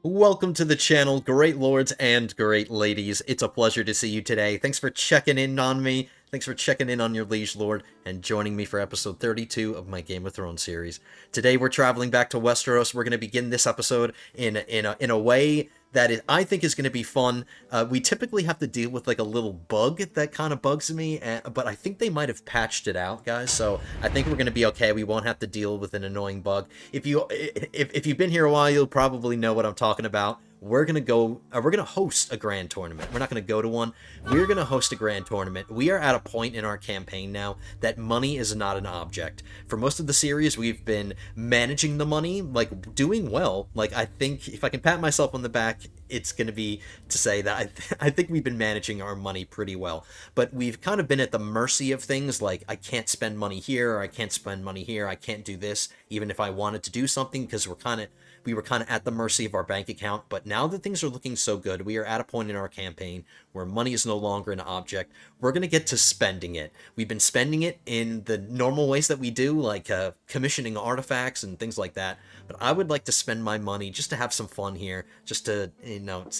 Welcome to the channel, great lords and great ladies. It's a pleasure to see you today. Thanks for checking in on me. Thanks for checking in on your liege lord and joining me for episode 32 of my Game of Thrones series. Today we're traveling back to Westeros. We're going to begin this episode in a way that I think is going to be fun. We typically have to deal with like a little bug that kind of bugs me, but I think they might have patched it out, guys. So I think we're going to be okay. We won't have to deal with an annoying bug. If you've been here a while, you'll probably know what I'm talking about. We're gonna host a grand tournament. We're not gonna go to one. We're gonna host a grand tournament. We are at a point in our campaign now that money is not an object. For most of the series, we've been managing the money, like doing well. Like I think if I can pat myself on the back, it's gonna be to say that I think we've been managing our money pretty well. But we've kind of been at the mercy of things like I can't spend money here, or I can't spend money here, I can't do this, even if I wanted to do something, because we were kind of at the mercy of our bank account. But now that things are looking so good, we are at a point in our campaign where money is no longer an object. We're going to get to spending it. We've been spending it in the normal ways that we do, like commissioning artifacts and things like that. But I would like to spend my money just to have some fun here, just to,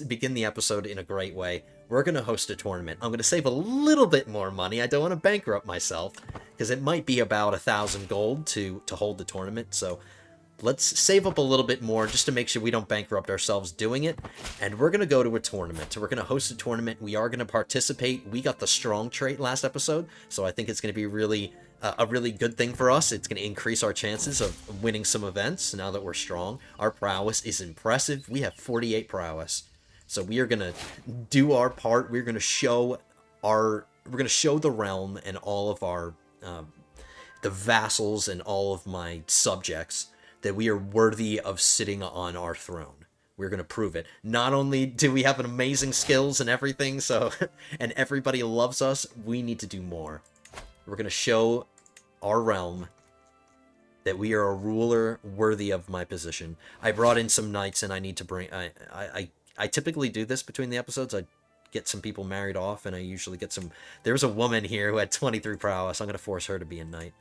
begin the episode in a great way. We're going to host a tournament. I'm going to save a little bit more money. I don't want to bankrupt myself, because it might be about 1,000 gold to hold the tournament. So let's save up a little bit more just to make sure we don't bankrupt ourselves doing it. And we're going to go to a tournament. We're going to host a tournament. We are going to participate. We got the strong trait last episode, so I think it's going to be really a really good thing for us. It's going to increase our chances of winning some events now that we're strong. Our prowess is impressive. We have 48 prowess. So we are going to do our part. We're going to show the realm and all of our the vassals and all of my subjects that we are worthy of sitting on our throne. We're going to prove it. Not only do we have an amazing skills and everything, so and everybody loves us, we need to do more. We're going to show our realm that we are a ruler worthy of my position. I brought in some knights, and I need to bring... I typically do this between the episodes. I get some people married off, and I usually get some... There's a woman here who had 23 prowess. I'm going to force her to be a knight.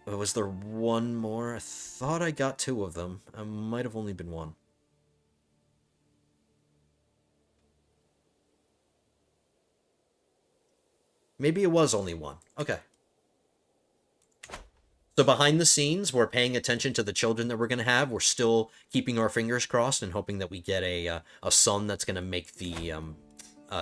Was there one more? I thought I got two of them. I might have only been one. Maybe it was only one. Okay. So behind the scenes, we're paying attention to the children that we're going to have. We're still keeping our fingers crossed and hoping that we get a son that's going to make the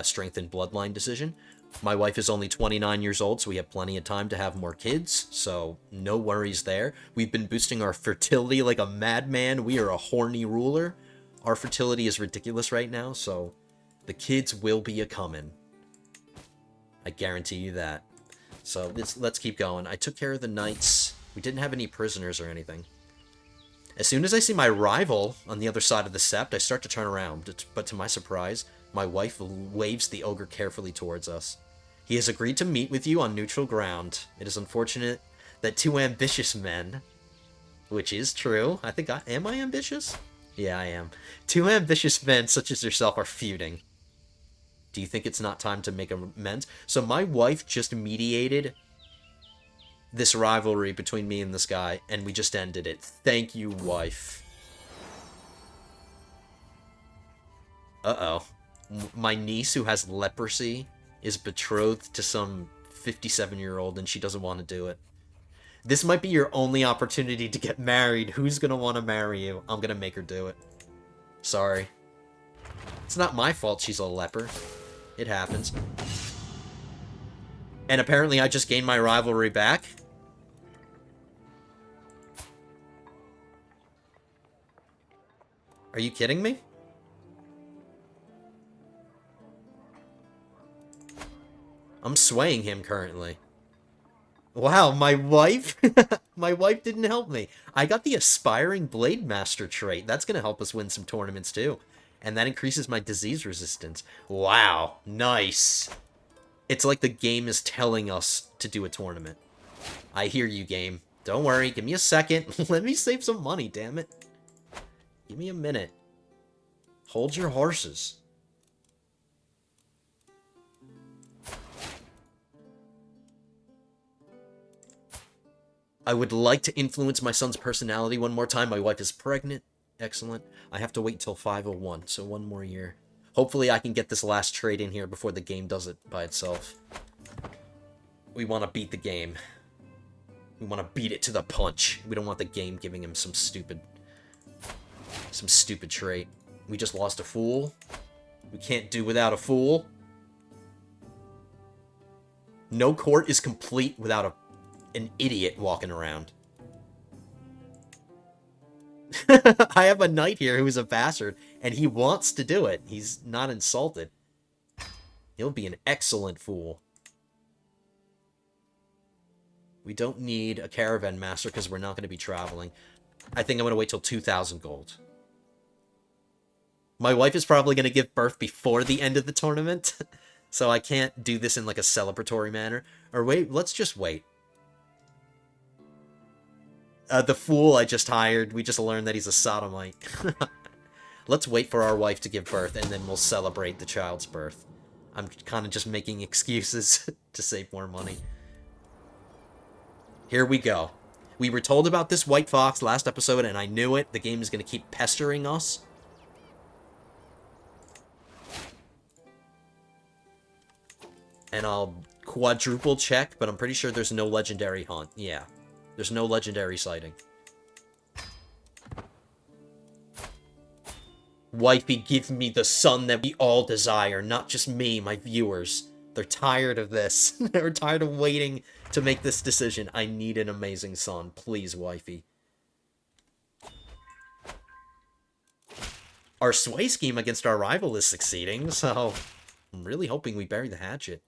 strength and bloodline decision. My wife is only 29 years old, so we have plenty of time to have more kids, so no worries there. We've been boosting our fertility like a madman. We are a horny ruler. Our fertility is ridiculous right now, so the kids will be a-coming. I guarantee you that. So let's keep going. I took care of the knights. We didn't have any prisoners or anything. As soon as I see my rival on the other side of the sept, I start to turn around, but to my surprise, my wife waves the ogre carefully towards us. He has agreed to meet with you on neutral ground. It is unfortunate that two ambitious men, which is true. Am I ambitious? Yeah, I am. Two ambitious men such as yourself are feuding. Do you think it's not time to make amends? So my wife just mediated this rivalry between me and this guy, and we just ended it. Thank you, wife. Uh-oh. My niece, who has leprosy, is betrothed to some 57-year-old, and she doesn't want to do it. This might be your only opportunity to get married. Who's gonna want to marry you? I'm gonna make her do it. Sorry. It's not my fault she's a leper. It happens. And apparently I just gained my rivalry back. Are you kidding me? I'm swaying him currently. Wow, my wife? My wife didn't help me. I got the Aspiring Blade Master trait. That's going to help us win some tournaments too. And that increases my disease resistance. Wow, nice. It's like the game is telling us to do a tournament. I hear you, game. Don't worry, give me a second. Let me save some money, damn it. Give me a minute. Hold your horses. I would like to influence my son's personality one more time. My wife is pregnant. Excellent. I have to wait until 501, so one more year. Hopefully I can get this last trade in here before the game does it by itself. We want to beat the game. We want to beat it to the punch. We don't want the game giving him some stupid trait. We just lost a fool. We can't do without a fool. No court is complete without an idiot walking around. I have a knight here who's a bastard, and he wants to do it. He's not insulted. He'll be an excellent fool. We don't need a caravan master because we're not going to be traveling. I think I'm going to wait till 2,000 gold. My wife is probably going to give birth before the end of the tournament, so I can't do this in like a celebratory manner. Or wait, let's just wait. The fool I just hired, we just learned that he's a sodomite. Let's wait for our wife to give birth, and then we'll celebrate the child's birth. I'm kind of just making excuses to save more money. Here we go. We were told about this white fox last episode, and I knew it. The game is going to keep pestering us. And I'll quadruple check, but I'm pretty sure there's no legendary hunt. Yeah, there's no legendary sighting. Wifey, give me the son that we all desire, not just me, my viewers. They're tired of this. They're tired of waiting to make this decision. I need an amazing son. Please, wifey. Our sway scheme against our rival is succeeding, so I'm really hoping we bury the hatchet.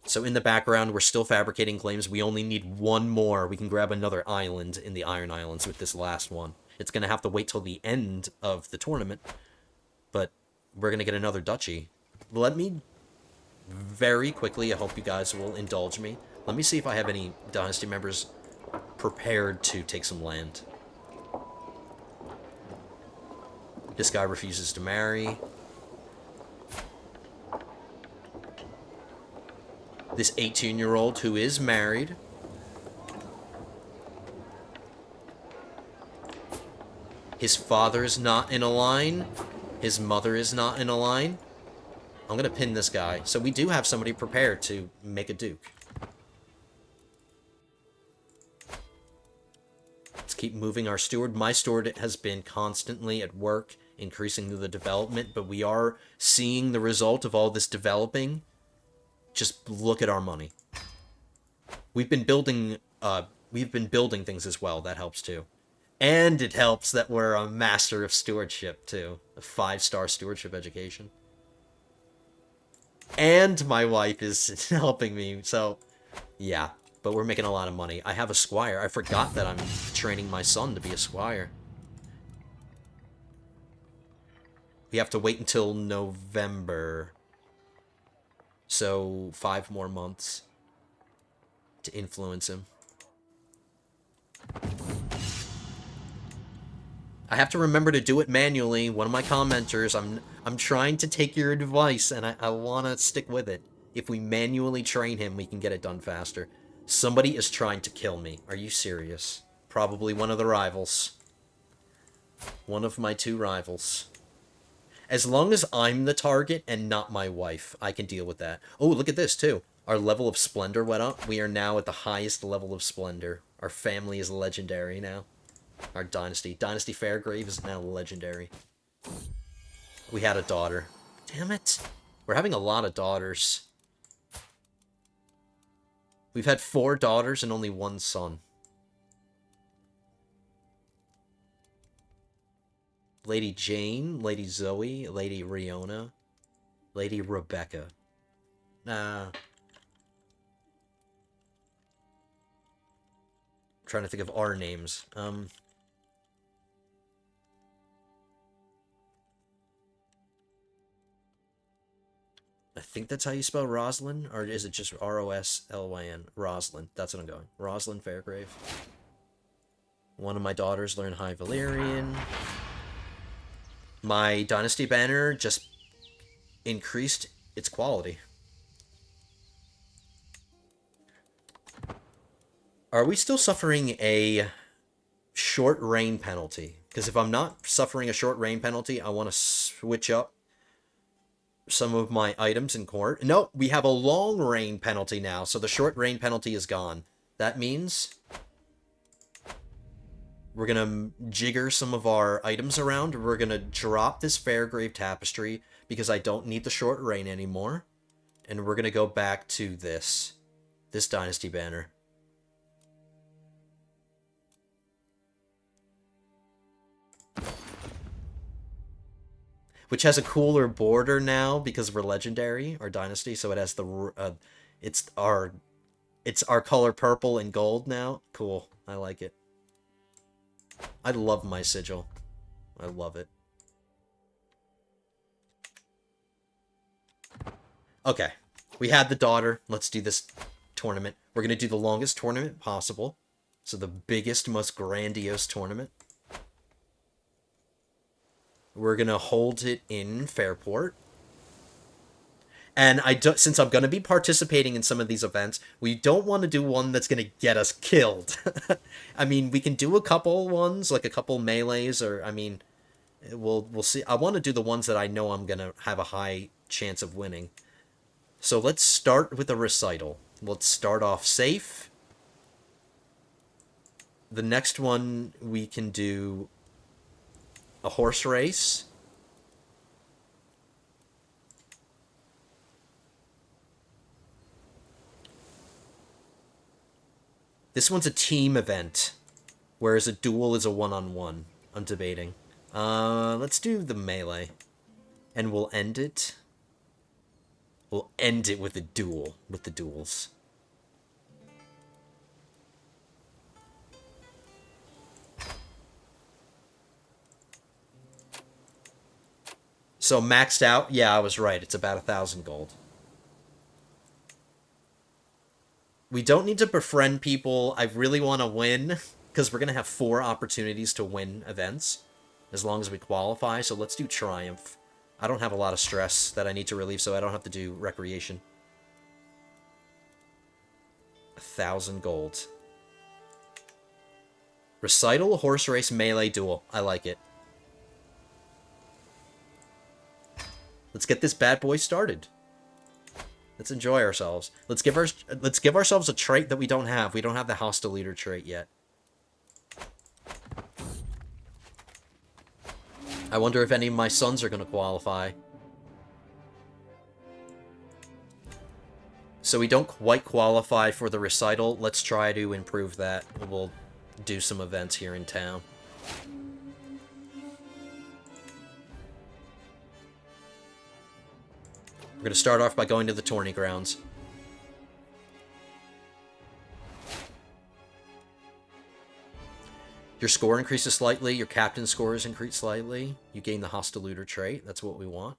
So in the background, we're still fabricating claims. We only need one more. We can grab another island in the Iron Islands with this last one. It's going to have to wait till the end of the tournament, but we're going to get another duchy. Let me very quickly, I hope you guys will indulge me. Let me see if I have any dynasty members prepared to take some land. This guy refuses to marry. This 18-year-old who is married. His father is not in a line. His mother is not in a line. I'm going to pin this guy. So we do have somebody prepared to make a duke. Let's keep moving our steward. My steward has been constantly at work, increasing the development, but we are seeing the result of all this developing. Just look at our money. We've been building things as well. That helps too. And it helps that we're a master of stewardship too. A 5-star stewardship education. And my wife is helping me, so yeah. But we're making a lot of money. I have a squire. I forgot that I'm training my son to be a squire. We have to wait until November. So 5 more months to influence him. I have to remember to do it manually. One of my commenters, I'm trying to take your advice, and I want to stick with it. If we manually train him, we can get it done faster. Somebody is trying to kill me. Are you serious? Probably one of the rivals. One of my 2 rivals. As long as I'm the target and not my wife, I can deal with that. Oh, look at this, too. Our level of splendor went up. We are now at the highest level of splendor. Our family is legendary now. Our dynasty. Dynasty Fairgrave is now legendary. We had a daughter. Damn it. We're having a lot of daughters. We've had 4 daughters and only 1 son. Lady Jane, Lady Zoe, Lady Riona, Lady Rebecca. Nah. I'm trying to think of our names. I think that's how you spell Roslyn, or is it just R-O-S-L-Y-N? Roslyn. That's what I'm going. Roslyn Fairgrave. One of my daughters learned High Valyrian. My dynasty banner just increased its quality. Are we still suffering a short rain penalty? Because if I'm not suffering a short rain penalty, I want to switch up some of my items in court. No, we have a long rain penalty now, so the short rain penalty is gone. That means we're going to jigger some of our items around. We're going to drop this Fairgrave tapestry because I don't need the short rain anymore. And we're going to go back to this dynasty banner. Which has a cooler border now because we're legendary or dynasty, so it has the it's our color purple and gold now. Cool. I like it. I love my sigil. I love it. Okay. We had the daughter. Let's do this tournament. We're going to do the longest tournament possible. So the biggest, most grandiose tournament. We're going to hold it in Fairport. And since I'm going to be participating in some of these events, we don't want to do one that's going to get us killed. I mean, we can do a couple ones, like a couple melees, or, I mean, we'll see. I want to do the ones that I know I'm going to have a high chance of winning. So let's start with a recital. Let's start off safe. The next one, we can do a horse race. This one's a team event, whereas a duel is a one-on-one. I'm debating. Let's do the melee. And we'll end it. We'll end it with a duel, with the duels. So maxed out? Yeah, I was right. It's about 1,000 gold. We don't need to befriend people. I really want to win, because we're going to have 4 opportunities to win events, as long as we qualify. So let's do Triumph. I don't have a lot of stress that I need to relieve, so I don't have to do Recreation. 1,000 gold. Recital, horse race, melee, duel. I like it. Let's get this bad boy started. Let's enjoy ourselves. Let's give ourselves a trait that we don't have. We don't have the hostile leader trait yet. I wonder if any of my sons are going to qualify. So we don't quite qualify for the recital. Let's try to improve that. We'll do some events here in town. We're going to start off by going to the tourney grounds. Your score increases slightly. Your captain's score is increased slightly. You gain the hostile looter trait. That's what we want.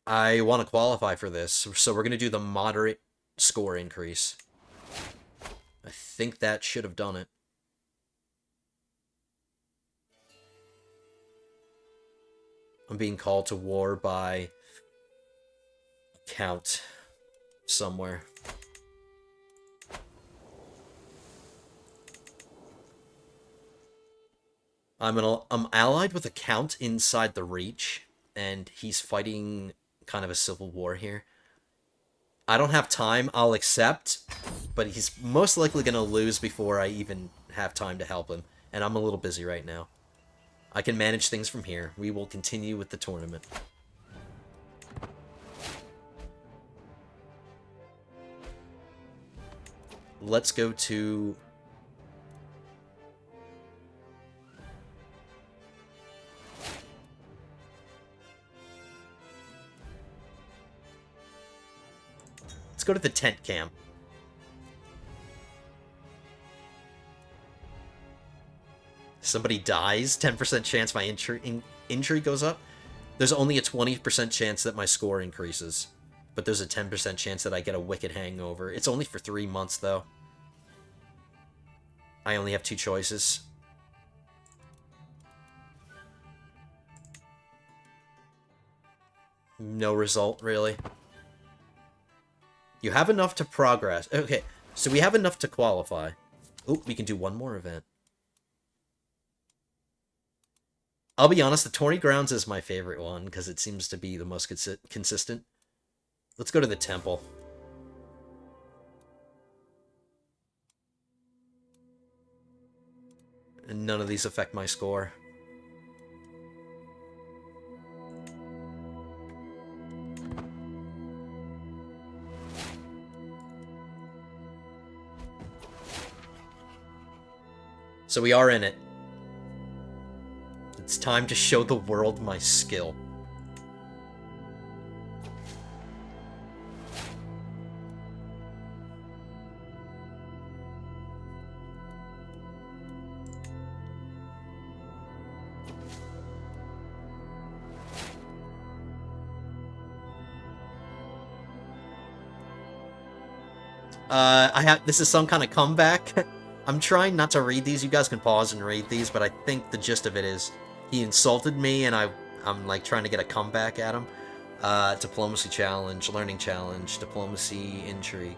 I want to qualify for this, so we're going to do the moderate score increase. I think that should have done it. I'm being called to war by Count somewhere. I'm allied with a Count inside the Reach, and he's fighting kind of a civil war here. I don't have time. I'll accept, but he's most likely going to lose before I even have time to help him, and I'm a little busy right now. I can manage things from here. We will continue with the tournament. Let's go to... Let's go to the tent camp. Somebody dies, 10% chance my injury goes up. There's only a 20% chance that my score increases. But there's a 10% chance that I get a wicked hangover. It's only for 3 months, though. I only have 2 choices. No result, really. You have enough to progress. Okay, so we have enough to qualify. Oh, we can do one more event. I'll be honest, the Tourney Grounds is my favorite one, because it seems to be the most consistent. Let's go to the temple. And none of these affect my score. So we are in it. It's time to show the world my skill. This is some kind of comeback. I'm trying not to read these. You guys can pause and read these, but I think the gist of it is he insulted me, and I'm like trying to get a comeback at him. Diplomacy challenge, learning challenge, diplomacy, intrigue.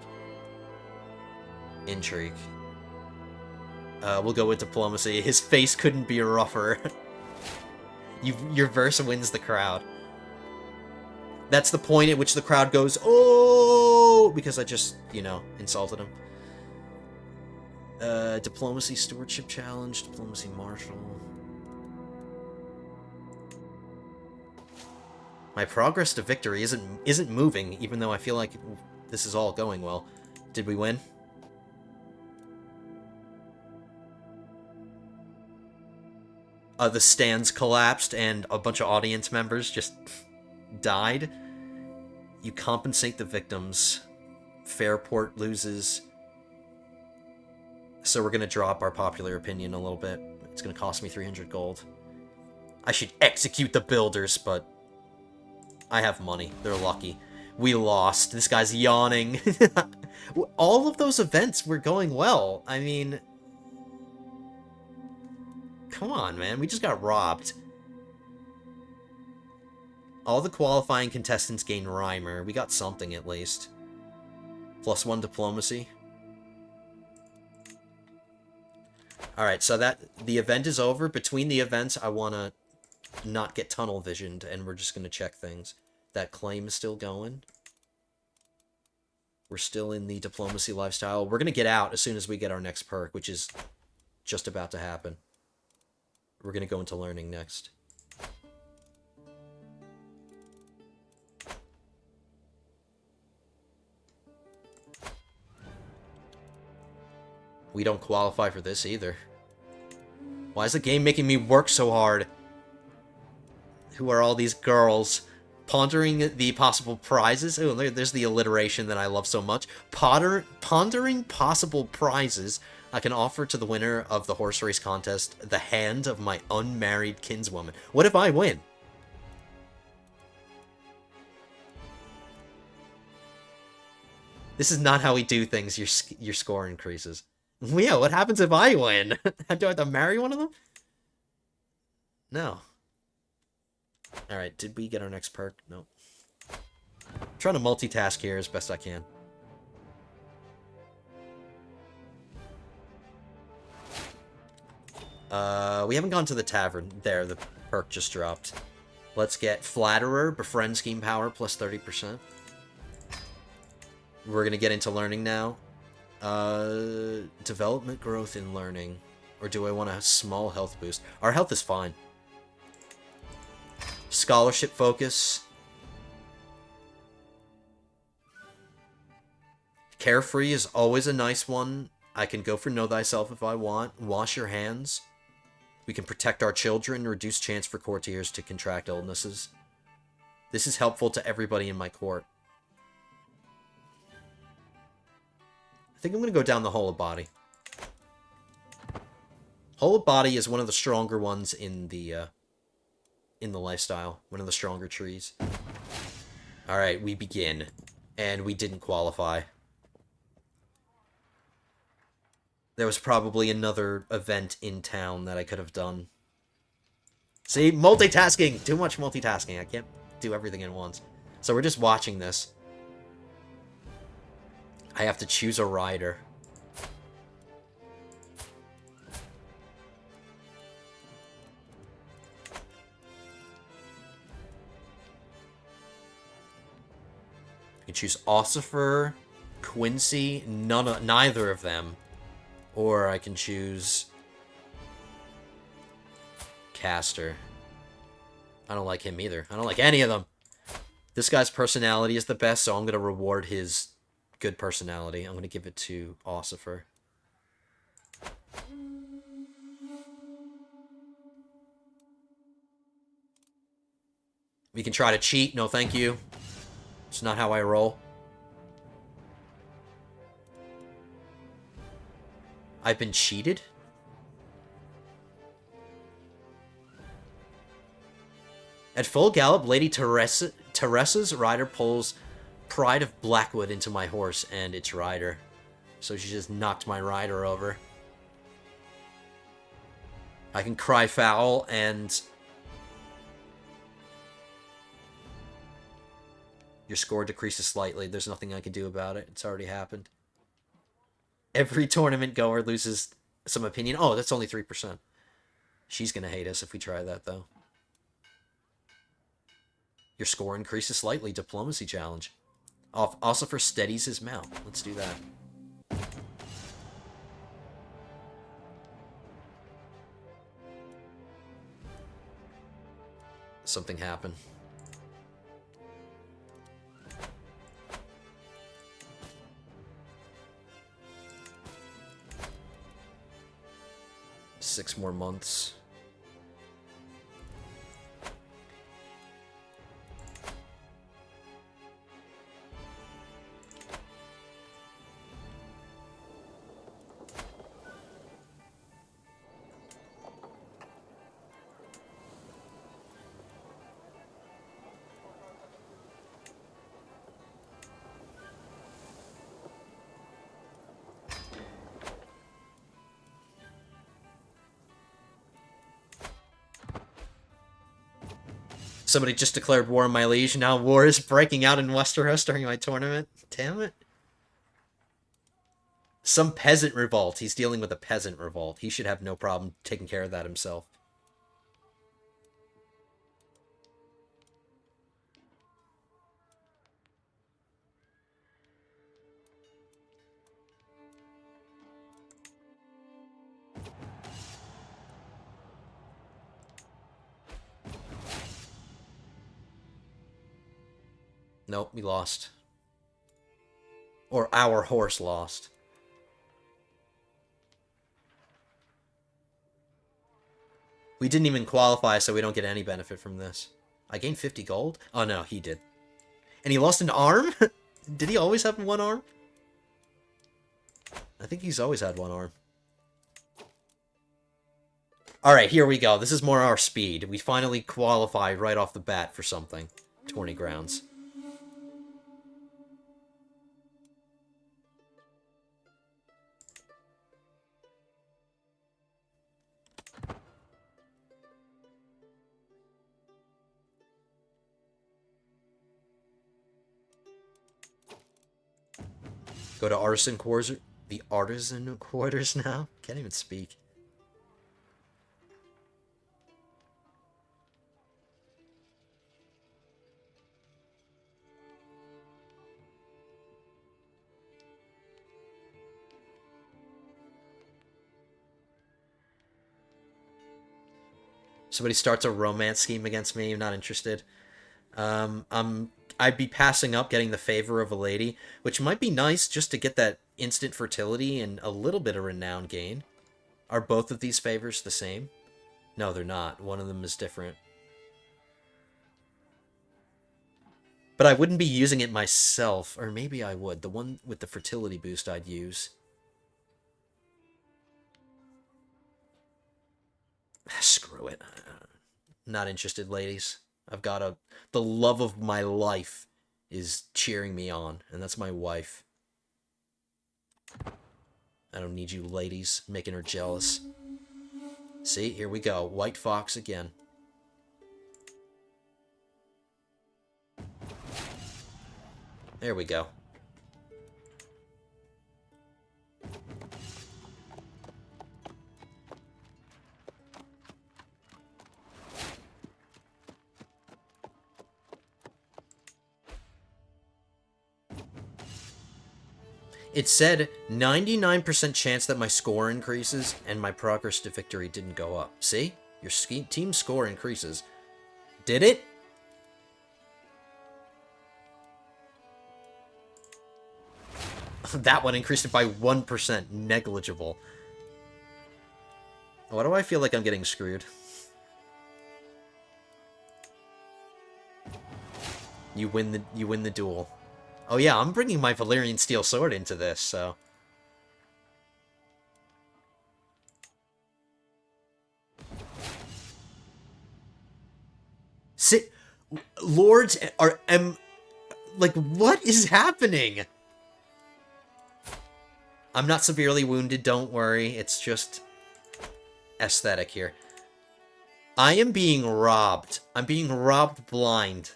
Intrigue. We'll go with diplomacy. His face couldn't be rougher. Your verse wins the crowd. That's the point at which the crowd goes, "Oh!" because I just, you know, insulted him. Diplomacy stewardship challenge, diplomacy marshal. My progress to victory isn't moving, even though I feel like this is all going well. Did we win? The stands collapsed and a bunch of audience members just died. You compensate the victims. Fairport loses. So we're going to drop our popular opinion a little bit. It's going to cost me 300 gold. I should execute the builders, but I have money. They're lucky. We lost. This guy's yawning. All of those events were going well. I mean, come on, man. We just got robbed. All the qualifying contestants gain Rhymer. We got something at least. +1 diplomacy. Alright, so the event is over. Between the events, I want to not get tunnel visioned, and we're just going to check things. That claim is still going. We're still in the diplomacy lifestyle. We're going to get out as soon as we get our next perk, which is just about to happen. We're going to go into learning next. We don't qualify for this either. Why is the game making me work so hard? Who are all these girls? Pondering the possible prizes. Oh, there's the alliteration that I love so much. Pondering possible prizes I can offer to the winner of the horse race contest the hand of my unmarried kinswoman. What if I win? This is not how we do things. Your score increases. Yeah, what happens if I win? Do I have to marry one of them? No. Alright, did we get our next perk? No. I'm trying to multitask here as best I can. We haven't gone to the tavern. There, the perk just dropped. Let's get Flatterer, Befriend Scheme Power, +30%. We're gonna get into learning now. Development growth in learning. Or do I want a small health boost? Our health is fine. Scholarship focus. Carefree is always a nice one. I can go for Know Thyself if I want. Wash your hands. We can protect our children, reduce chance for courtiers to contract illnesses. This is helpful to everybody in my court. I think I'm going to go down the Whole of Body. Whole of Body is one of the stronger ones in the lifestyle. One of the stronger trees. Alright, we begin. And we didn't qualify. There was probably another event in town that I could have done. See? Multitasking! Too much multitasking. I can't do everything at once. So we're just watching this. I have to choose a rider. I can choose Ossifer, Quincy, neither of them. Or I can choose Caster. I don't like him either. I don't like any of them. This guy's personality is the best, so I'm going to reward his good personality. I'm going to give it to Ossifer. We can try to cheat. No, thank you. It's not how I roll. I've been cheated? At full gallop, Lady Teresa's rider pulls Pride of Blackwood into my horse and its rider. So she just knocked my rider over. I can cry foul and... Your score decreases slightly. There's nothing I can do about it. It's already happened. Every tournament goer loses some opinion. Oh, that's only 3%. She's gonna hate us if we try that, though. Your score increases slightly. Diplomacy challenge. Ossifer steadies his mount. Let's do that. Something happened. Six more months. Somebody just declared war on my liege. Now war is breaking out in Westeros during my tournament. Damn it. Some peasant revolt. He's dealing with a peasant revolt. He should have no problem taking care of that himself. Nope, we lost. Or our horse lost. We didn't even qualify, so we don't get any benefit from this. I gained 50 gold? Oh no, he did. And he lost an arm? Did he always have one arm? I think he's always had one arm. Alright, here we go. This is more our speed. We finally qualify right off the bat for something. 20 grounds. Go to artisan quarters. The artisan quarters now? Can't even speak. Somebody starts a romance scheme against me. I'm not interested. I'd be passing up getting the favor of a lady, which might be nice just to get that instant fertility and a little bit of renown gain. Are both of these favors the same? No, they're not. One of them is different. But I wouldn't be using it myself, or maybe I would. The one with the fertility boost I'd use. Screw it. Not interested, ladies. I've got the love of my life is cheering me on, and that's my wife. I don't need you ladies making her jealous. See, here we go. White Fox again. There we go. It said 99% chance that my score increases, and my progress to victory didn't go up. See? Your team score increases. Did it? That one increased it by 1%. Negligible. Why do I feel like I'm getting screwed? You win the duel. Oh yeah, I'm bringing my Valyrian Steel sword into this, so... Sit... Lords are... like, what is happening? I'm not severely wounded, don't worry. It's just... aesthetic here. I am being robbed. I'm being robbed blind.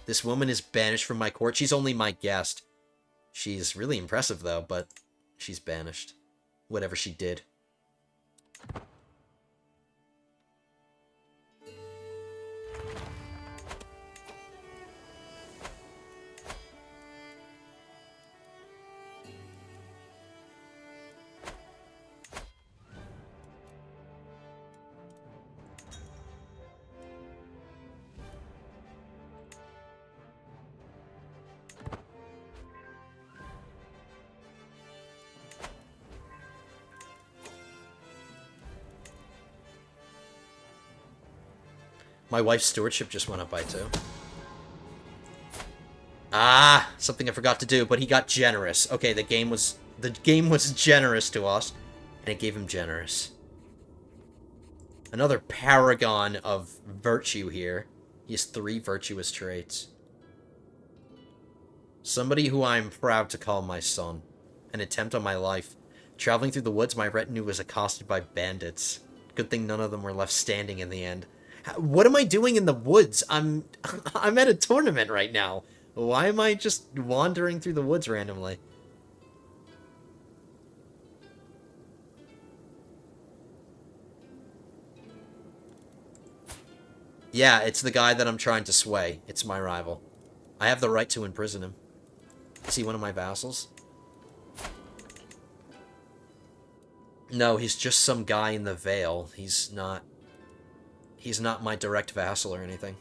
This woman is banished from my court. She's only my guest. She's really impressive, though, but she's banished. Whatever she did. My wife's stewardship just went up by 2. Ah, something I forgot to do, but he got generous. Okay, the game was generous to us, and it gave him generous. Another paragon of virtue here. He has 3 virtuous traits. Somebody who I am proud to call my son. An attempt on my life. Traveling through the woods, my retinue was accosted by bandits. Good thing none of them were left standing in the end. What am I doing in the woods? I'm at a tournament right now. Why am I just wandering through the woods randomly? Yeah, it's the guy that I'm trying to sway. It's my rival. I have the right to imprison him. Is he one of my vassals? No, he's just some guy in the Vale. He's not my direct vassal or anything.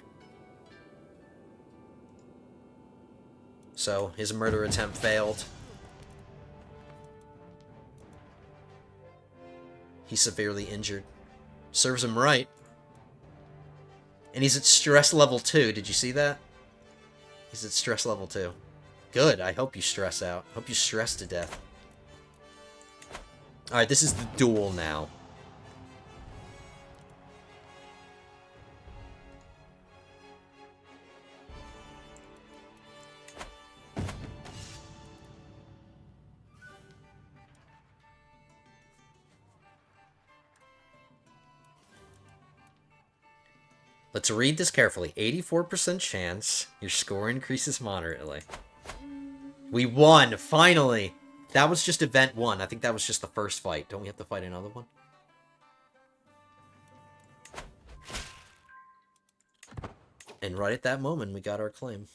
So, his murder attempt failed. He's severely injured. Serves him right. And he's at stress level 2. Did you see that? He's at stress level 2. Good. I hope you stress out. Hope you stress to death. Alright, this is the duel now. Let's read this carefully. 84% chance. Your score increases moderately. We won! Finally! That was just event 1. I think that was just the first fight. Don't we have to fight another one? And right at that moment, we got our claim.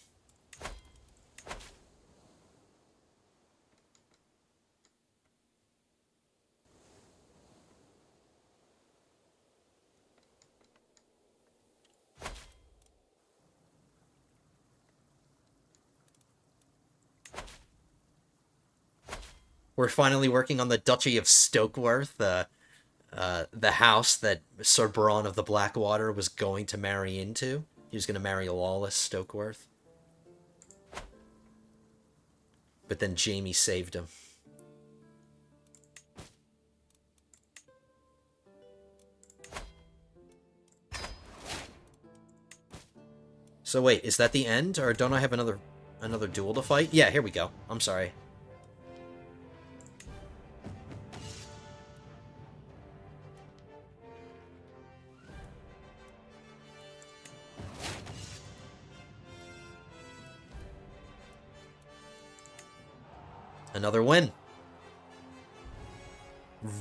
We're finally working on the Duchy of Stokeworth, the house that Sir Bronn of the Blackwater was going to marry into. He was going to marry lawless Stokeworth. But then Jaime saved him. So wait, is that the end? Or don't I have another duel to fight? Yeah, here we go. I'm sorry. Another win.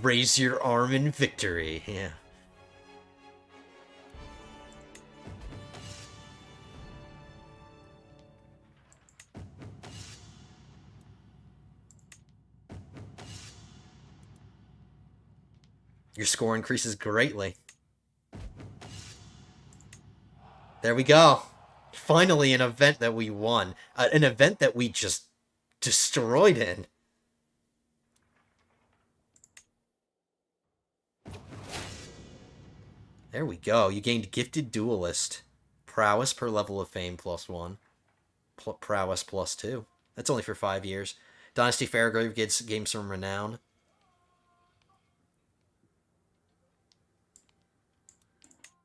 Raise your arm in victory. Yeah. Your score increases greatly. There we go. Finally, an event that we won. An event that we just destroyed in. There we go. You gained Gifted Duelist. Prowess per level of fame +1. Prowess +2. That's only for 5 years. Dynasty Fairgrave gains some renown.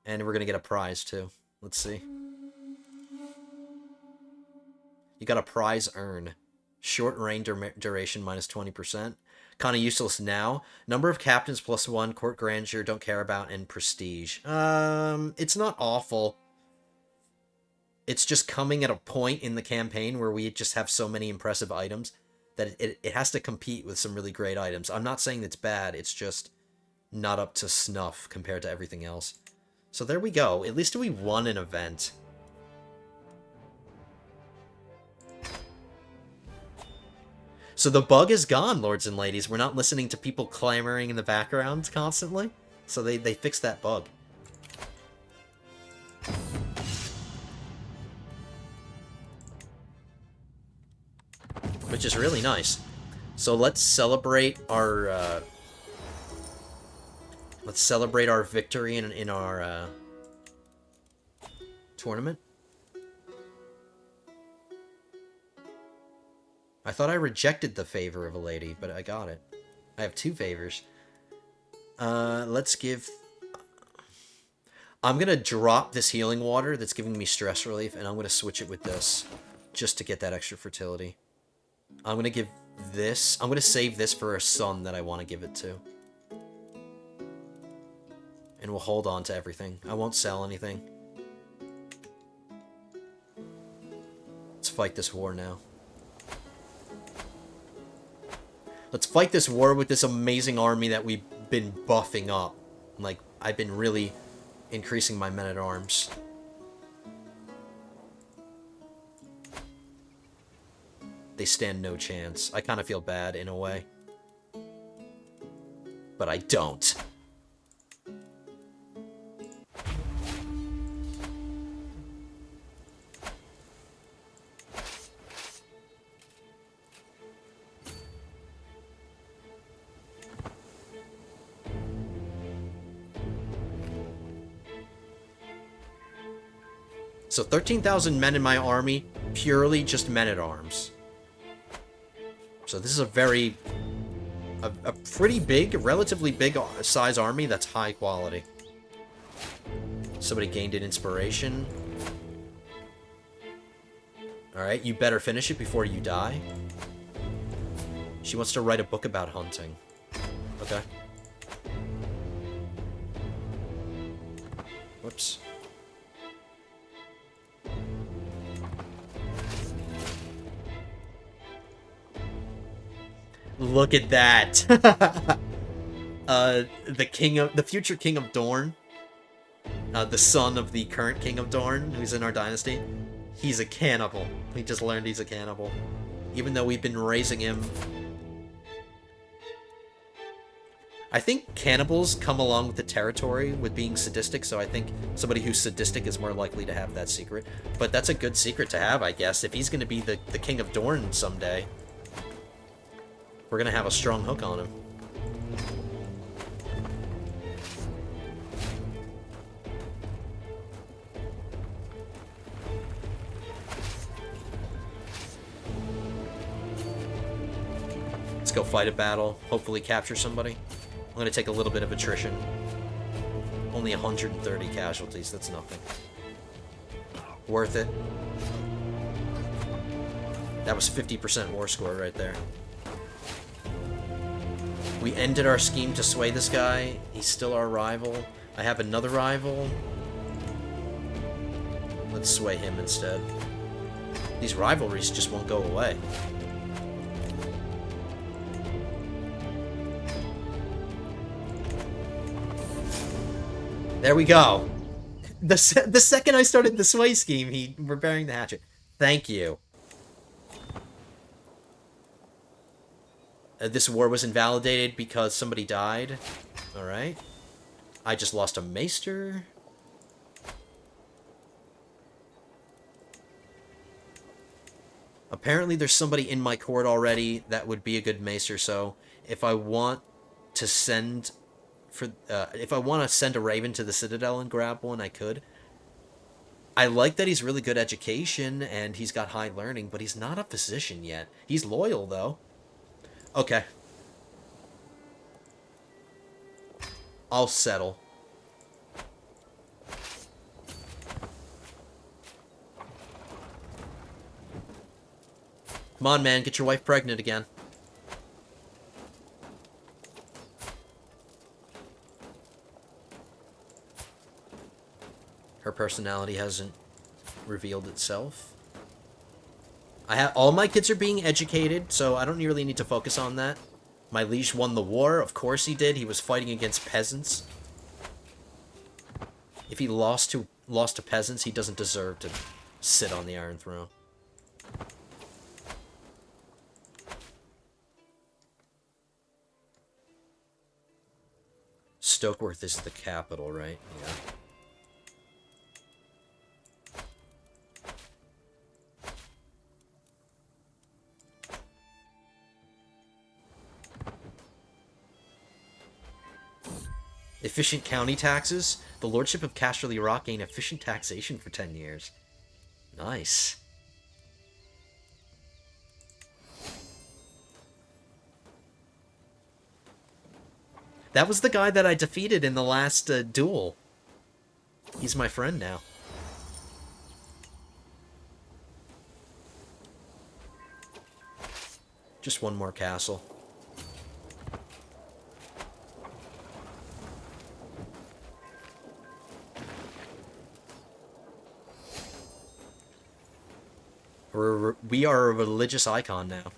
And we're going to get a prize, too. Let's see. You got a prize earn. Short range duration -20%. Kind of useless now. Number of captains +1. Court grandeur, don't care about. And prestige. It's not awful. It's just coming at a point in the campaign where we just have so many impressive items that it has to compete with some really great items. I'm not saying it's bad. It's just not up to snuff compared to everything else. So there we go. At least we won an event. So the bug is gone, lords and ladies. We're not listening to people clamoring in the background constantly. So they fixed that bug. Which is really nice. So let's celebrate our victory in our tournament. I thought I rejected the favor of a lady, but I got it. I have 2 favors. Let's give... I'm going to drop this healing water that's giving me stress relief, and I'm going to switch it with this, just to get that extra fertility. I'm going to give this... I'm going to save this for a son that I want to give it to. And we'll hold on to everything. I won't sell anything. Let's fight this war now. Let's fight this war with this amazing army that we've been buffing up. Like, I've been really increasing my men-at-arms. They stand no chance. I kind of feel bad, in a way. But I don't. So 13,000 men in my army, purely just men-at-arms. So this is a pretty big, relatively big size army that's high quality. Somebody gained an inspiration. Alright, you better finish it before you die. She wants to write a book about hunting. Okay. Whoops. Look at that. The future King of Dorne, the son of the current King of Dorne, who's in our dynasty, he's a cannibal. We just learned he's a cannibal. Even though we've been raising him. I think cannibals come along with the territory with being sadistic, so I think somebody who's sadistic is more likely to have that secret. But that's a good secret to have, I guess. If he's going to be the King of Dorne someday, we're going to have a strong hook on him. Let's go fight a battle, hopefully capture somebody. I'm going to take a little bit of attrition. Only 130 casualties, that's nothing. Worth it. That was 50% war score right there. We ended our scheme to sway this guy. He's still our rival. I have another rival. Let's sway him instead. These rivalries just won't go away. There we go. The second I started the sway scheme, we're burying the hatchet. Thank you. This war was invalidated because somebody died. Alright. I just lost a maester. Apparently there's somebody in my court already that would be a good maester, so if I want to send a raven to the Citadel and grab one, I could. I like that he's really good education and he's got high learning, but he's not a physician yet. He's loyal though. Okay. I'll settle. Come on, man, get your wife pregnant again. Her personality hasn't revealed itself. All my kids are being educated, so I don't really need to focus on that. My liege won the war, of course he did. He was fighting against peasants. If he lost to peasants, he doesn't deserve to sit on the Iron Throne. Stokeworth is the capital, right? Yeah. Efficient county taxes. The Lordship of Casterly Rock gained efficient taxation for 10 years. Nice. That was the guy that I defeated in the last duel. He's my friend now. Just one more castle. We are a religious icon now.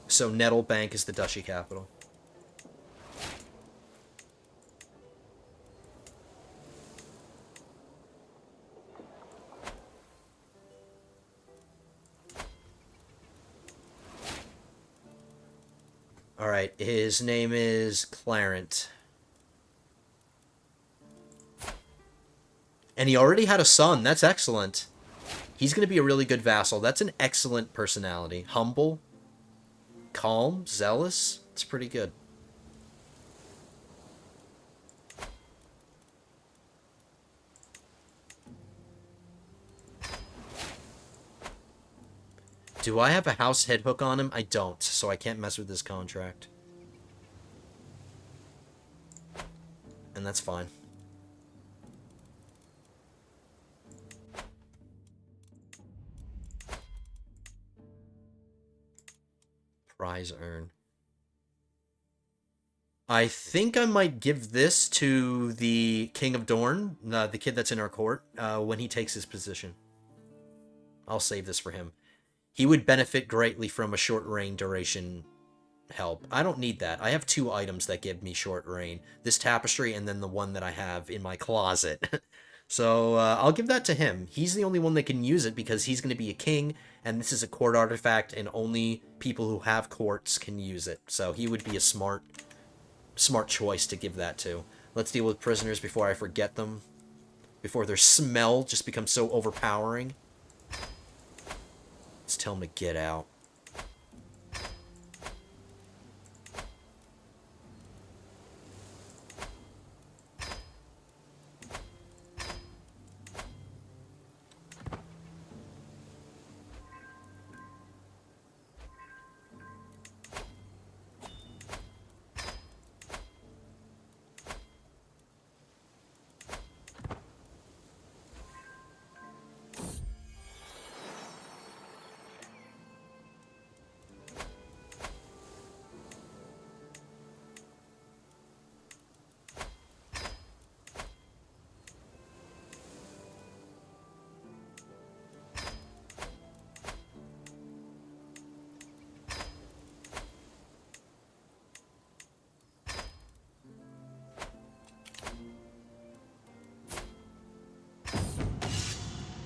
So Nettlebank is the duchy capital. Alright, his name is Clarent. And he already had a son. That's excellent. He's going to be a really good vassal. That's an excellent personality. Humble, calm, zealous. It's pretty good. Do I have a house head hook on him? I don't, so I can't mess with this contract. And that's fine. Prize earn. I think I might give this to the King of Dorne, the kid that's in our court, when he takes his position. I'll save this for him. He would benefit greatly from a short reign duration help. I don't need that. I have 2 items that give me short reign. This tapestry and then the one that I have in my closet. So I'll give that to him. He's the only one that can use it because he's going to be a king, and this is a court artifact, and only people who have courts can use it. So he would be a smart choice to give that to. Let's deal with prisoners before I forget them. Before their smell just becomes so overpowering. Let's tell him to get out.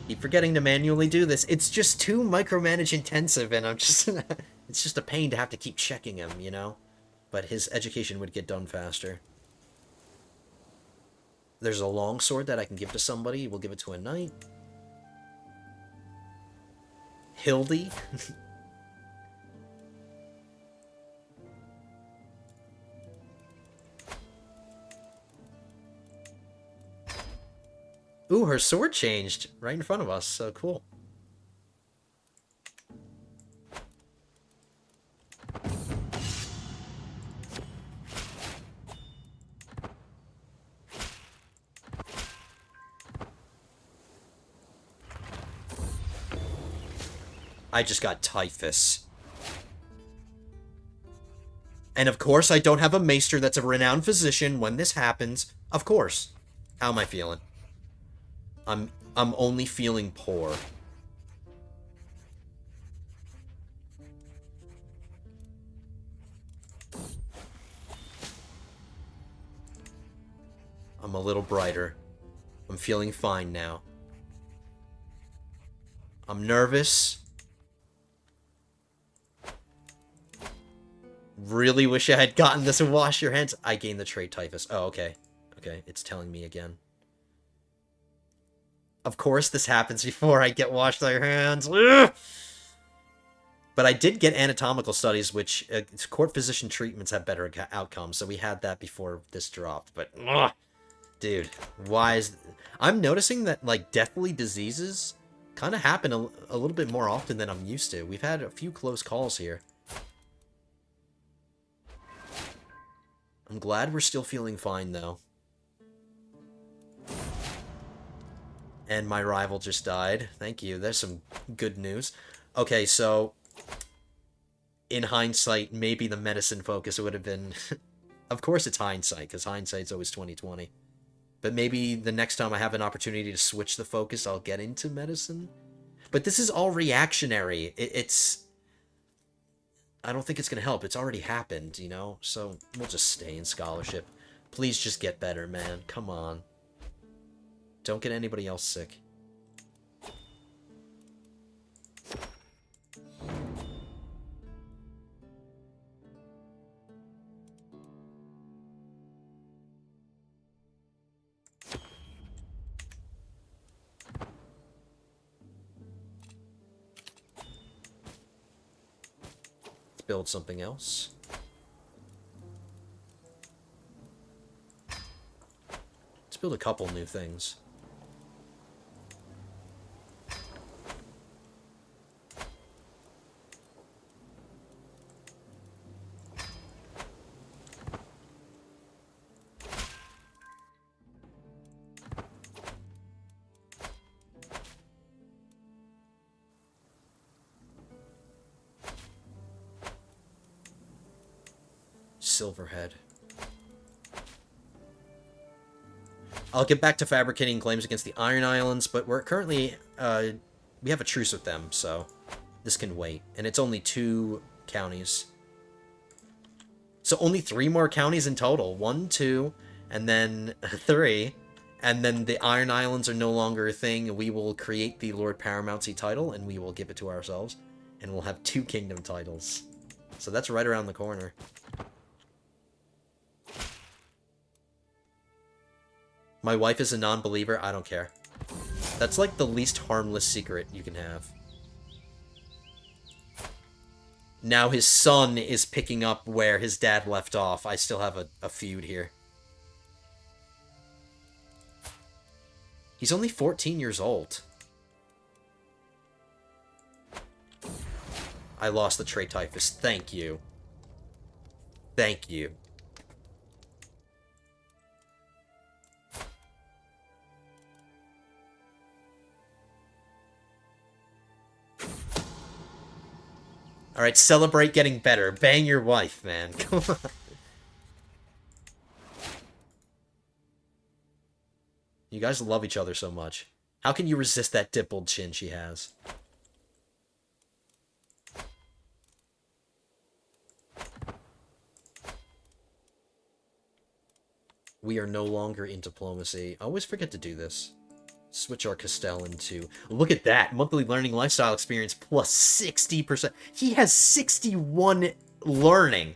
Keep forgetting to manually do this. It's just too micromanage intensive, and I'm just... it's just a pain to have to keep checking him, you know? But his education would get done faster. There's a longsword that I can give to somebody. We'll give it to a knight. Hildy. Ooh, her sword changed right in front of us. So cool. I just got Typhus. And of course, I don't have a maester that's a renowned physician when this happens. Of course. How am I feeling? I'm only feeling poor. I'm a little brighter. I'm feeling fine now. I'm nervous. Really wish I had gotten this and wash your hands. I gained the trait Typhus. Oh, okay. Okay, it's telling me again. Of course this happens before I get washed by your hands. Ugh! But I did get anatomical studies, which court physician treatments have better outcomes. So we had that before this dropped. But, ugh, dude, why is... I'm noticing that, like, deathly diseases kind of happen a little bit more often than I'm used to. We've had a few close calls here. I'm glad we're still feeling fine, though. And my rival just died. Thank you. There's some good news. Okay, so... in hindsight, maybe the medicine focus would have been... of course it's hindsight, because hindsight's always 20/20. But maybe the next time I have an opportunity to switch the focus, I'll get into medicine. But this is all reactionary. It's... I don't think it's going to help. It's already happened, you know? So we'll just stay in scholarship. Please just get better, man. Come on. Don't get anybody else sick. Let's build something else. Let's build a couple new things. Silverhead. I'll get back to fabricating claims against the Iron Islands, but we're currently, we have a truce with them, so this can wait. And it's only 2 counties. So only 3 more counties in total. 1, 2, and then 3. And then the Iron Islands are no longer a thing. We will create the Lord Paramountcy title, and we will give it to ourselves. And we'll have 2 kingdom titles. So that's right around the corner. My wife is a non-believer. I don't care. That's like the least harmless secret you can have. Now his son is picking up where his dad left off. I still have a feud here. He's only 14 years old. I lost the trait Typhus. Thank you. Thank you. Alright, celebrate getting better. Bang your wife, man. Come on. You guys love each other so much. How can you resist that dimpled chin she has? We are no longer in diplomacy. I always forget to do this. Switch our Castellan to... Look at that! Monthly learning lifestyle experience plus 60%. He has 61 learning.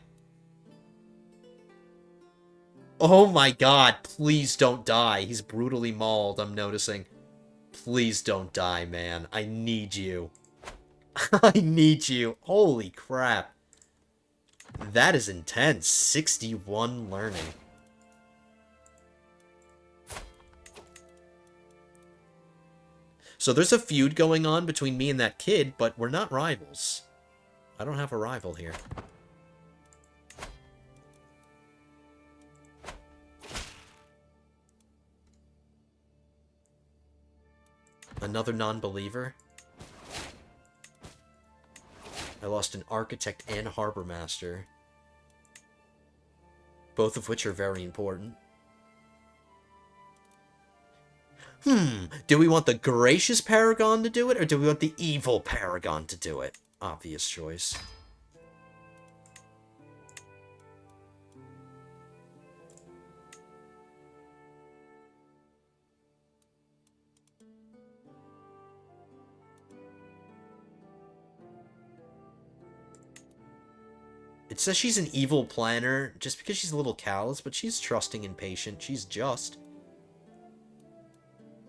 Oh my god, please don't die. He's brutally mauled, I'm noticing. Please don't die, man. I need you. I need you. Holy crap. That is intense. 61 learning. So there's a feud going on between me and that kid, but we're not rivals. I don't have a rival here. Another non-believer. I lost an architect and harbor master. Both of which are very important. Do we want the gracious paragon to do it, or do we want the evil paragon to do it? Obvious choice. It says she's an evil planner, just because she's a little callous, but she's trusting and patient. She's just.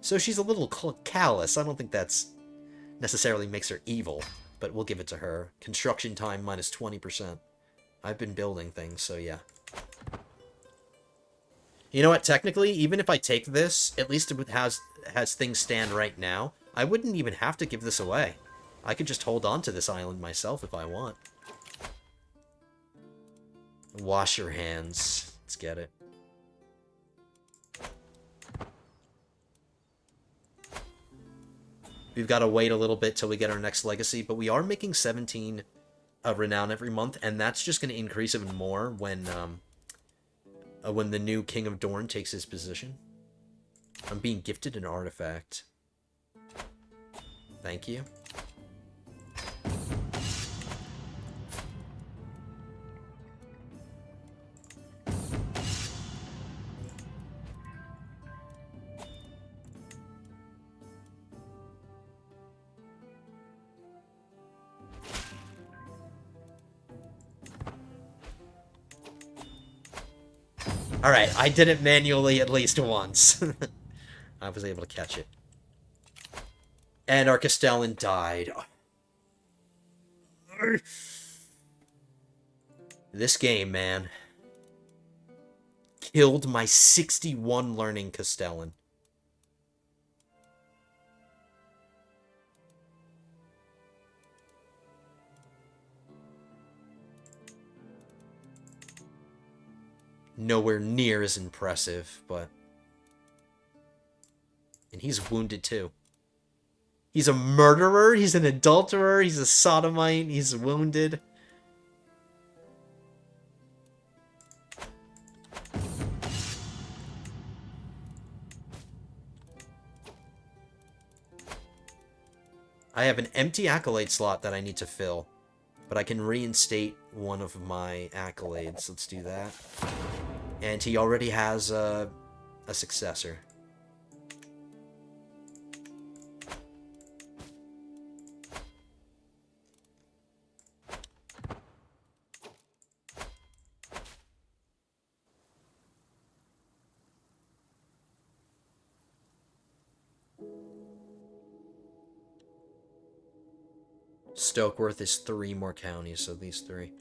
So she's a little callous. I don't think that's necessarily makes her evil, but we'll give it to her. Construction time minus 20%. I've been building things, so yeah. You know what? Technically, even if I take this, at least it has things stand right now. I wouldn't even have to give this away. I could just hold on to this island myself if I want. Wash your hands. Let's get it. We've got to wait a little bit till we get our next legacy, but we are making 17 renown every month, and that's just going to increase even more when the new King of Dorne takes his position. I'm being gifted an artifact. Thank you. Alright, I did it manually at least once. I was able to catch it. And our Castellan died. This game, man. Killed my 61 learning Castellan. Nowhere near as impressive, but... And he's wounded too. He's a murderer, he's an adulterer, he's a sodomite, he's wounded. I have an empty accolade slot that I need to fill, but I can reinstate one of my accolades. Let's do that. And he already has a successor. Stokeworth is 3 more counties, so these 3.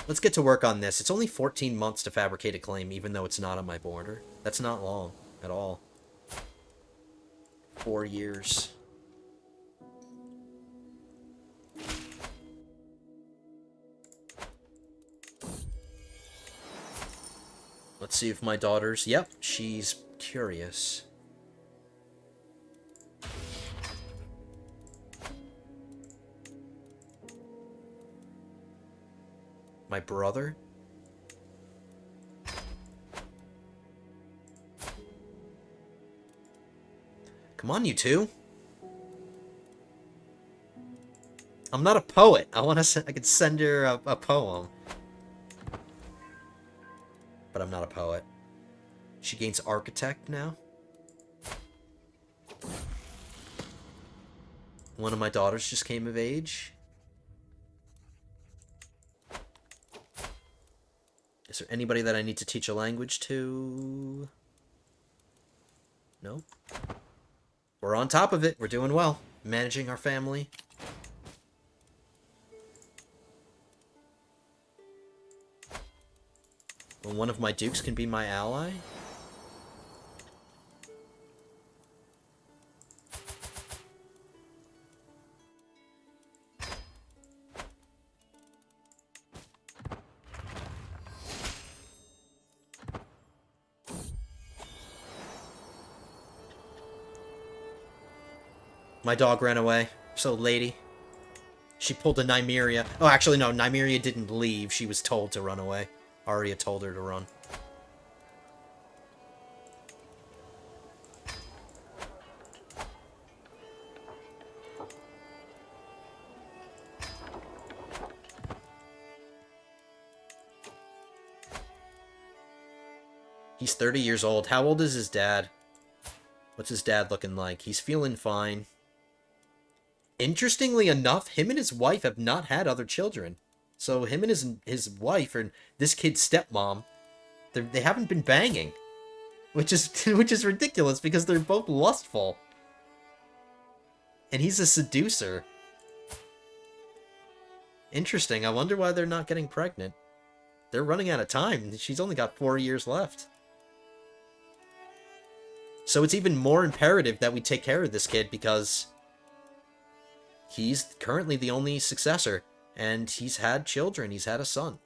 Let's get to work on this. It's only 14 months to fabricate a claim, even though it's not on my border. That's not long at all. 4 years. Let's see if my daughter's... Yep, she's curious. My brother? Come on, you two. I'm not a poet. I could send her a poem. But I'm not a poet. She gains Architect now. One of my daughters just came of age. Is there anybody that I need to teach a language to? Nope. We're on top of it. We're doing well. Managing our family. Well, one of my dukes can be my ally. My dog ran away. So, lady. She pulled a Nymeria. Oh, actually, no. Nymeria didn't leave. She was told to run away. Arya told her to run. He's 30 years old. How old is his dad? What's his dad looking like? He's feeling fine. Interestingly enough, him and his wife have not had other children. So him and his wife and this kid's stepmom, they haven't been banging, which is ridiculous because they're both lustful. And he's a seducer. Interesting. I wonder why they're not getting pregnant. They're running out of time. She's only got 4 years left. So it's even more imperative that we take care of this kid because he's currently the only successor, and he's had children. He's had a son.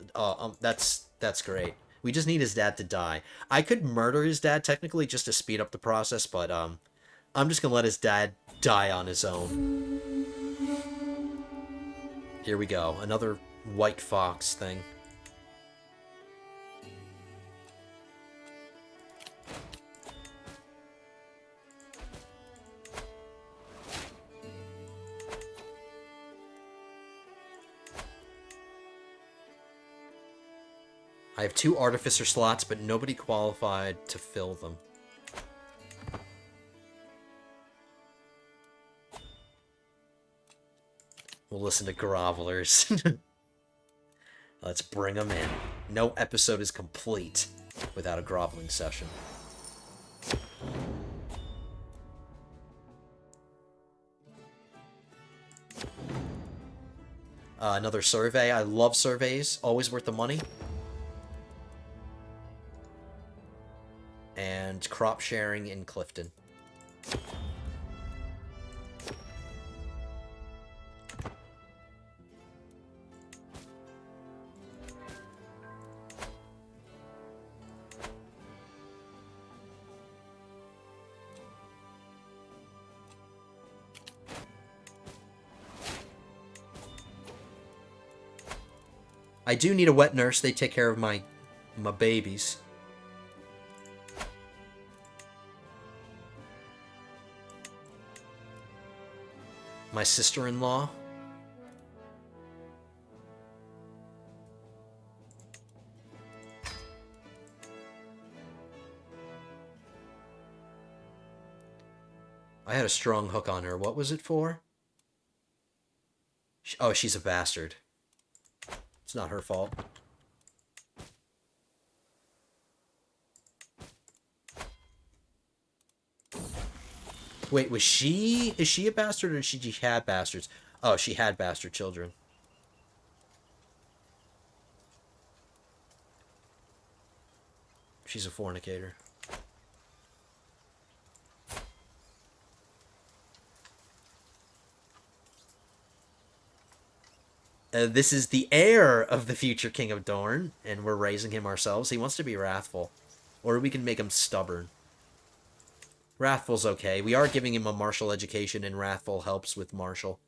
That's great. We just need his dad to die. I could murder his dad technically just to speed up the process, but I'm just gonna let his dad die on his own. Here we go. Another white fox thing. I have 2 artificer slots, but nobody qualified to fill them. We'll listen to grovelers. Let's bring them in. No episode is complete without a groveling session. Another survey. I love surveys. Always worth the money. And crop sharing in Clifton. I do need a wet nurse. They take care of my babies. My sister-in-law. I had a strong hook on her. What was it for? Oh, she's a bastard. It's not her fault. Wait, was she... Is she a bastard or she had bastards? Oh, she had bastard children. She's a fornicator. This is the heir of the future King of Dorne, and we're raising him ourselves. He wants to be wrathful. Or we can make him stubborn. Wrathful's okay. We are giving him a martial education, and Wrathful helps with martial.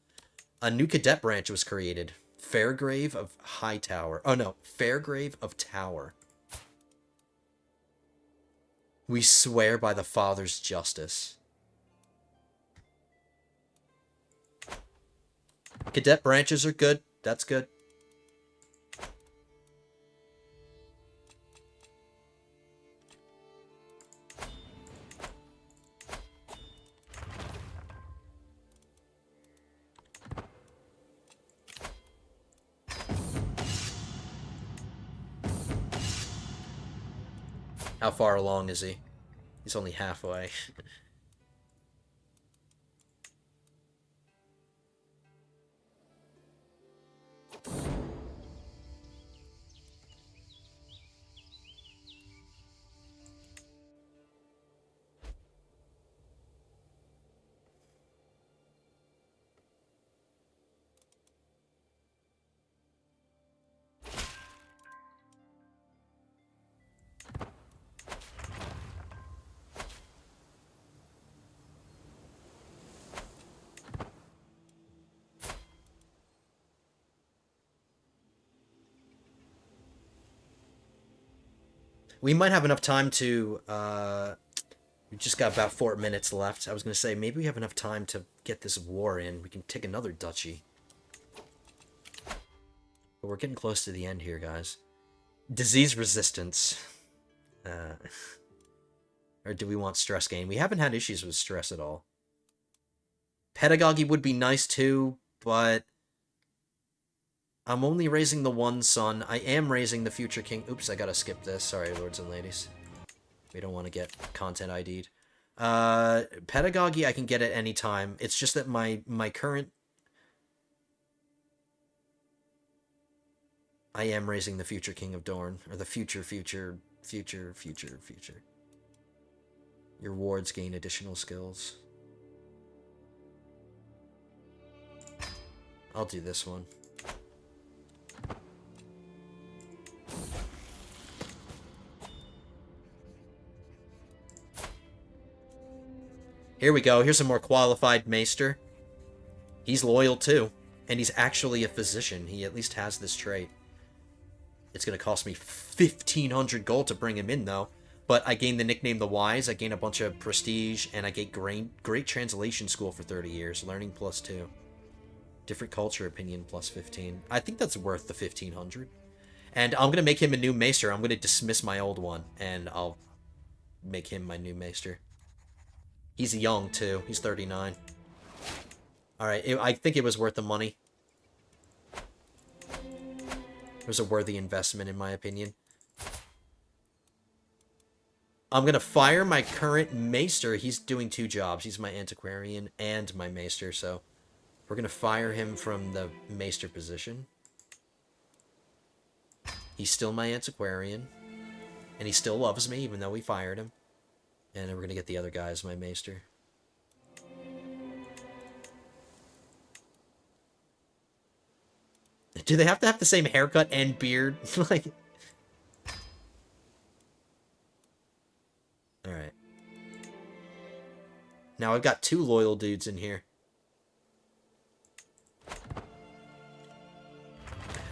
A new cadet branch was created. Fairgrave of Hightower. Oh no, Fairgrave of Tower. We swear by the Father's justice. Cadet branches are good. That's good. How far along is he? He's only halfway. We might have enough time to, we just got about 4 minutes left. I was going to say, maybe we have enough time to get this war in. We can take another duchy. But we're getting close to the end here, guys. Disease resistance. Or do we want stress gain? We haven't had issues with stress at all. Pedagogy would be nice too, but I'm only raising the one son. I am raising the future king. Oops, I gotta skip this. Sorry, lords and ladies. We don't want to get content ID'd. Pedagogy I can get at any time. It's just that my current... I am raising the future king of Dorne. Or the future. Your wards gain additional skills. I'll do this one. Here we go. Here's a more qualified maester. He's loyal too. And he's actually a physician. He at least has this trait. It's going to cost me 1,500 gold to bring him in, though. But I gain the nickname The Wise. I gain a bunch of prestige. And I get great translation school for 30 years. Learning +2. Different culture opinion +15. I think that's worth the 1,500. And I'm going to make him a new maester. I'm going to dismiss my old one. And I'll make him my new maester. He's young, too. He's 39. Alright, I think it was worth the money. It was a worthy investment, in my opinion. I'm going to fire my current maester. He's doing 2 jobs. He's my antiquarian and my maester, so... We're going to fire him from the maester position. He's still my antiquarian. And he still loves me, even though we fired him. And then we're going to get the other guy as my maester. Do they have to have the same haircut and beard? Like... Alright. Now I've got 2 loyal dudes in here.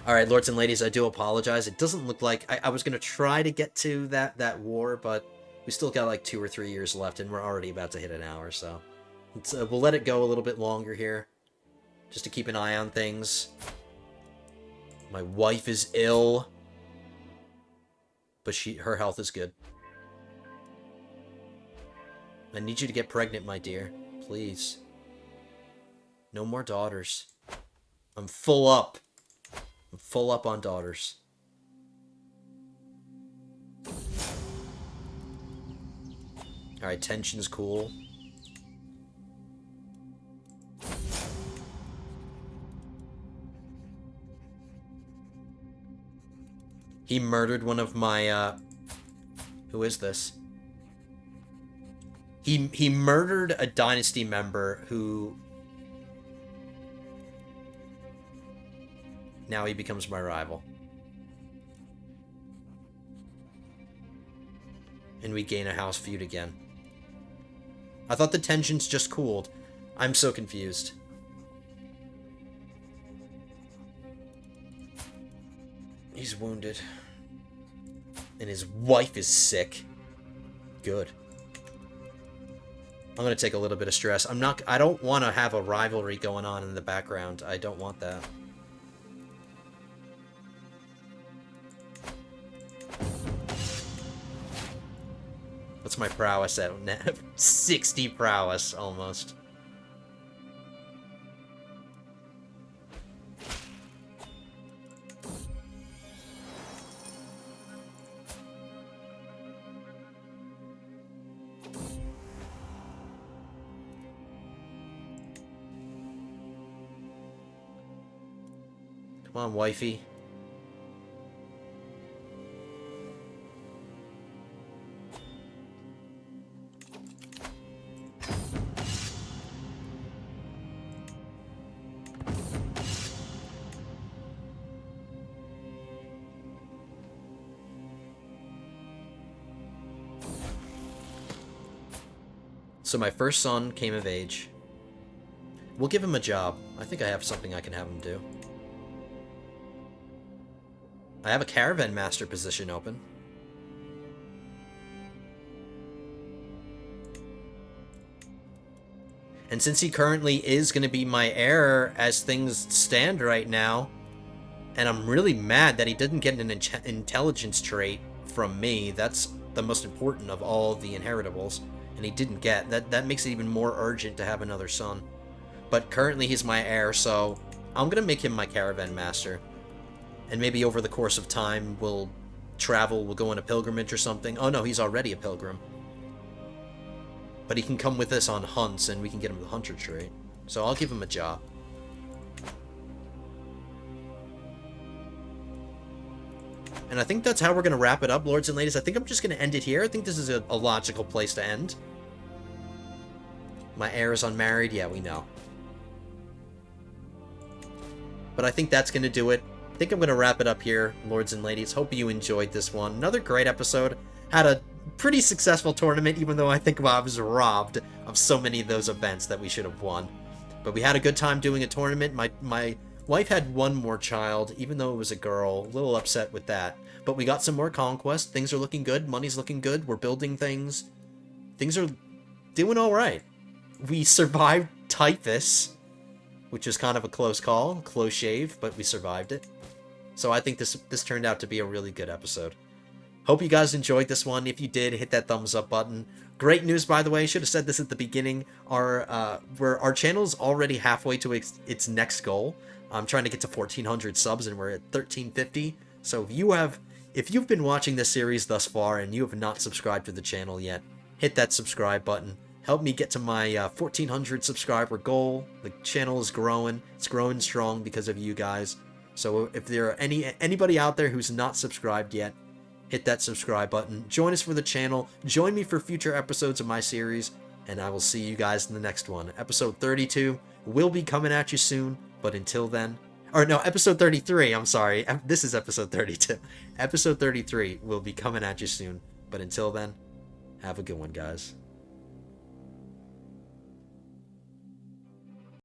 Alright, lords and ladies, I do apologize. It doesn't look like... I was going to try to get to that war, but... We still got like 2 or 3 years left, and we're already about to hit an hour, so... we'll let it go a little bit longer here. Just to keep an eye on things. My wife is ill. But her health is good. I need you to get pregnant, my dear. Please. No more daughters. I'm full up. I'm full up on daughters. Alright, tension's cool. He murdered one of my, Who is this? He murdered a dynasty member who... Now he becomes my rival. And we gain a house feud again. I thought the tensions just cooled. I'm so confused. He's wounded. And his wife is sick. Good. I'm gonna take a little bit of stress. I don't want to have a rivalry going on in the background. I don't want that. What's my prowess at? 60 prowess, almost. Come on, wifey. So my first son came of age. We'll give him a job. I think I have something I can have him do. I have a caravan master position open. And since he currently is going to be my heir as things stand right now, and I'm really mad that he didn't get an intelligence trait from me, that's the most important of all the inheritables, and he didn't get, that makes it even more urgent to have another son. But currently he's my heir, so I'm going to make him my caravan master. And maybe over the course of time, we'll travel, we'll go on a pilgrimage or something. Oh no, he's already a pilgrim. But he can come with us on hunts, and we can get him the hunter trait. So I'll give him a job. And I think that's how we're going to wrap it up, lords and ladies. I think I'm just going to end it here. I think this is a logical place to end. My heir is unmarried. Yeah, we know. But I think that's going to do it. I think I'm going to wrap it up here, lords and ladies. Hope you enjoyed this one. Another great episode. Had a pretty successful tournament, even though I think I was robbed of so many of those events that we should have won. But we had a good time doing a tournament. My wife had one more child, even though it was a girl. A little upset with that. But we got some more conquest. Things are looking good. Money's looking good. We're building things. Things are doing all right. We survived Typhus, which is kind of a close call, close shave, but we survived it. So I think this turned out to be a really good episode. Hope you guys enjoyed this one. If you did, hit that thumbs up button. Great news, by the way. Should have said this at the beginning. Our channel's already halfway to its next goal. I'm trying to get to 1,400 subs, and we're at 1,350. So if you've been watching this series thus far and you have not subscribed to the channel yet, hit that subscribe button. Help me get to my 1,400 subscriber goal. The channel is growing. It's growing strong because of you guys. So if there are anybody out there who's not subscribed yet, hit that subscribe button. Join us for the channel. Join me for future episodes of my series. And I will see you guys in the next one. Episode 32 will be coming at you soon. But until then... Or no, episode 33. I'm sorry. This is episode 32. Episode 33 will be coming at you soon. But until then, have a good one, guys.